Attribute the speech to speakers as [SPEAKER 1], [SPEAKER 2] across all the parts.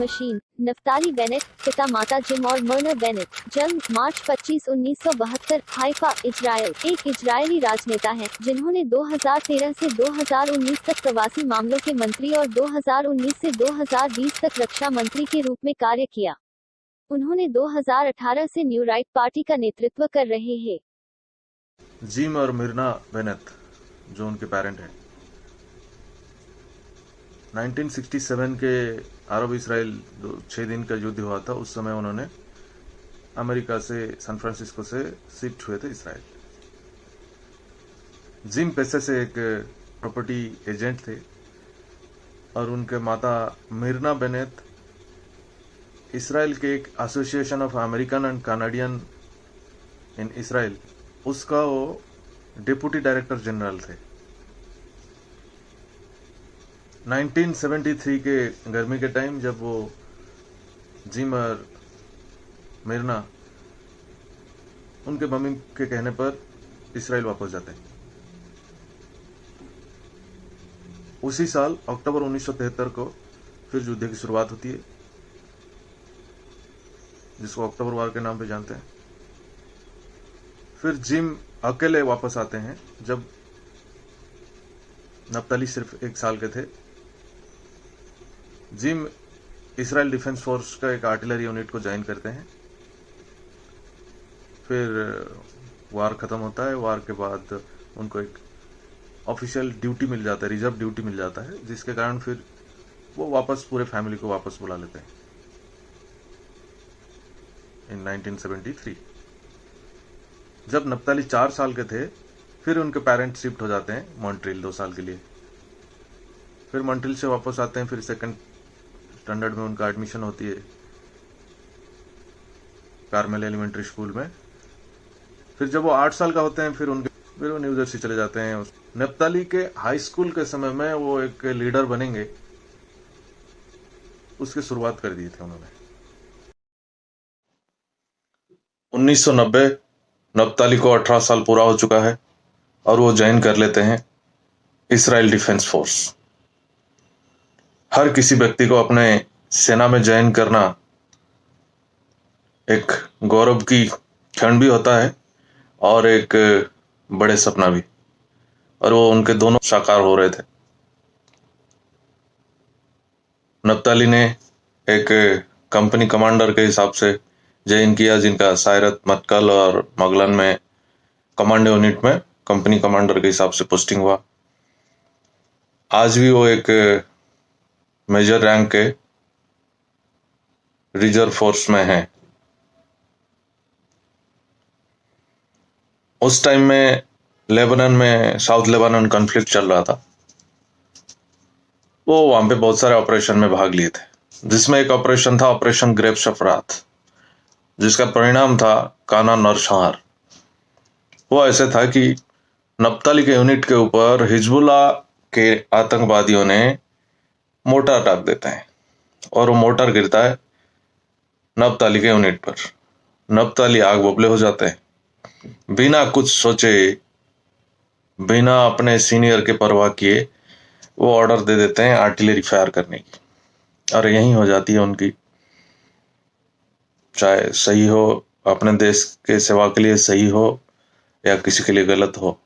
[SPEAKER 1] Machine. Naftali Bennett, पिता माता gym और मर्ना बेनेट। जन्म मार्च 25, 1972, हाइफा, इजराइल। एक इजरायली राजनेता हैं, जिन्होंने 2013 से 2019 तक प्रवासी मामलों के मंत्री और 2019 से 2020 तक रक्षा मंत्री के रूप में कार्य किया। उन्होंने 2018 से न्यू राइट पार्टी का नेतृत्व कर रहे हैं।
[SPEAKER 2] जिम और मिर्ना बेनेट जो उनके पेरेंट हैं, 1967 के अरब इसराइल 6 दिन का युद्ध हुआ था। उस समय उन्होंने अमेरिका से सैन फ्रांसिस्को से शिफ्ट हुए थे इसराइल। जिम पेशे से एक प्रॉपर्टी एजेंट थे और उनके माता मिर्ना बेनेट इसराइल के एक association of American and Canadian in Israel, उसका वो डिप्टी डायरेक्टर जनरल थे। 1973 के गर्मी के टाइम जब वो जिम और मिर्ना उनके मम्मी के कहने पर इसराइल वापस जाते हैं। उसी साल अक्टूबर 1973 को फिर युद्ध की शुरुआत होती है, जिसको अक्टूबर वार के नाम पे जानते हैं। फिर जिम अकेले वापस आते हैं जब नफ्ताली सिर्फ 1 साल के थे। जिम इसराइल डिफेंस फोर्स का एक आर्टिलरी यूनिट को ज्वाइन करते हैं। फिर वार खत्म होता है। वार के बाद उनको एक ऑफिशियल ड्यूटी मिल जाता है, रिजर्व ड्यूटी मिल जाता है, जिसके कारण फिर वो वापस पूरे फैमिली को वापस बुला लेते हैं इन 1973। जब नफ्ताली 4 साल के थे फिर उनके पेरेंट्स शिफ्ट हो जाते हैं मॉन्ट्रियल 2 साल के लिए। फिर मॉन्ट्रियल से वापस आते हैं। फिर सेकंड स्टैंडर्ड में उनका एडमिशन होती है कार्मेल एलिमेंट्री स्कूल में। फिर जब वो 8 साल का होते हैं फिर वो न्यू जर्सी चले जाते हैं। नफ्ताली के हाई स्कूल के समय में वो एक लीडर बनेंगे, उसकी शुरुआत कर दी थी उन्होंने। 1990 नफ्ताली को 18 साल पूरा हो चुका है और वो ज्वाइन कर लेते हैं इसराइल डिफेंस फोर्स। हर किसी व्यक्ति को अपने सेना में ज्वाइन करना एक गौरव की क्षण भी होता है और एक बड़े सपना भी, और वो उनके दोनों साकार हो रहे थे। नफ्ताली ने एक कंपनी कमांडर के हिसाब से ज्वाइन किया, जिनका सायरत, मटकल और मगलन में कमांड यूनिट में कंपनी कमांडर के हिसाब से पोस्टिंग हुआ। आज भी वो एक मेजर रैंक के रिजर्व फोर्स में है। उस टाइम में लेबनान में साउथ लेबनान कॉन्फ्लिक्ट चल रहा था। वो वहां पे बहुत सारे ऑपरेशन में भाग लिए थे, जिसमें एक ऑपरेशन था ऑपरेशन ग्रेप्स ऑफ रात, जिसका परिणाम था काना नौशहार। वो ऐसे था कि नफ्ताली के यूनिट के ऊपर हिजबुल्लाह के आतंकवादियों ने मोर्टार दाग देते हैं और वो मोर्टार गिरता है नफ्ताली के यूनिट पर। नफ्ताली आग बबूले हो जाते हैं। बिना कुछ सोचे, बिना अपने सीनियर के परवाह किए वो ऑर्डर दे देते हैं आर्टिलरी फायर करने की, और यही हो जाती है उनकी, चाहे सही हो, अपने देश के सेवा के लिए सही हो या किसी के लिए गलत हो,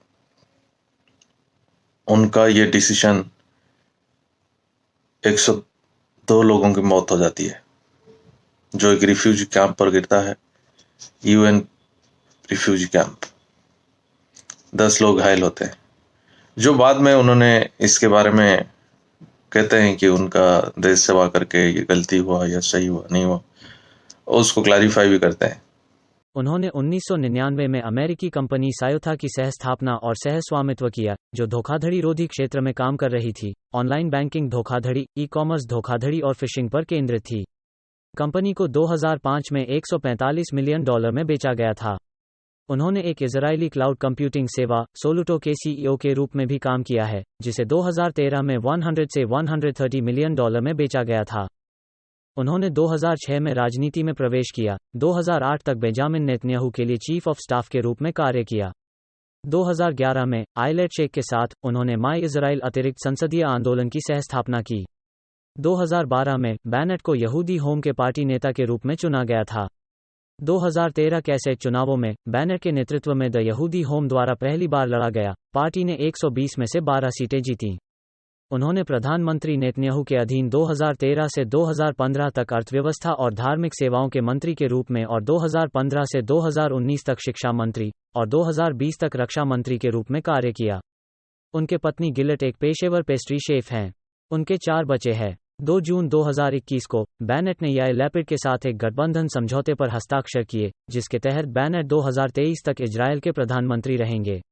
[SPEAKER 2] उनका ये डिसीजन 102 लोगों की मौत हो जाती है, जो एक रिफ्यूजी कैंप पर गिरता है, यूएन रिफ्यूजी कैंप। 10 लोग घायल होते हैं, जो बाद में उन्होंने इसके बारे में कहते हैं कि उनका देश सेवा करके ये गलती हुआ या सही हुआ नहीं हुआ, उसको क्लैरिफाई भी करते हैं।
[SPEAKER 3] उन्होंने 1999 में अमेरिकी कंपनी सायोथा की सह-स्थापना और सह-स्वामित्व किया, जो धोखाधड़ी रोधी क्षेत्र में काम कर रही थी। ऑनलाइन बैंकिंग धोखाधड़ी, ई-कॉमर्स धोखाधड़ी और फिशिंग पर केंद्रित थी। कंपनी को 2005 में $145 मिलियन में बेचा गया था। उन्होंने एक इजरायली क्लाउड कंप्यूटिंग सेवा सोलुटो के सीईओ के रूप में भी काम किया है, जिसे 2013 में 100 से 130 मिलियन डॉलर में बेचा गया था। उन्होंने 2006 में राजनीति में प्रवेश किया। 2008 तक बेंजामिन नेतन्याहू के लिए चीफ ऑफ स्टाफ के रूप में कार्य किया। 2011 में आइलेट शेख के साथ उन्होंने माई इजराइल अतिरिक्त संसदीय आंदोलन की सह स्थापना की। 2012 में बेनेट को यहूदी होम के पार्टी नेता के रूप में चुना गया था। 2013 कैसेट चुनावों में बेनेट के नेतृत्व में द यहूदी होम द्वारा पहली बार लड़ा गया। पार्टी ने 120 में से 12 सीटें जीतीं। उन्होंने प्रधानमंत्री नेतन्याहू के अधीन 2013 से 2015 तक अर्थव्यवस्था और धार्मिक सेवाओं के मंत्री के रूप में और 2015 से 2019 तक शिक्षा मंत्री और 2020 तक रक्षा मंत्री के रूप में कार्य किया। उनके पत्नी गिलेट एक पेशेवर पेस्ट्री शेफ हैं। उनके 4 बच्चे हैं। 2 जून 2021 को बेनेट ने याइर लैपिड के साथ एक गठबंधन समझौते पर हस्ताक्षर किए, जिसके तहत बेनेट 2023 तक इजरायल के प्रधानमंत्री रहेंगे।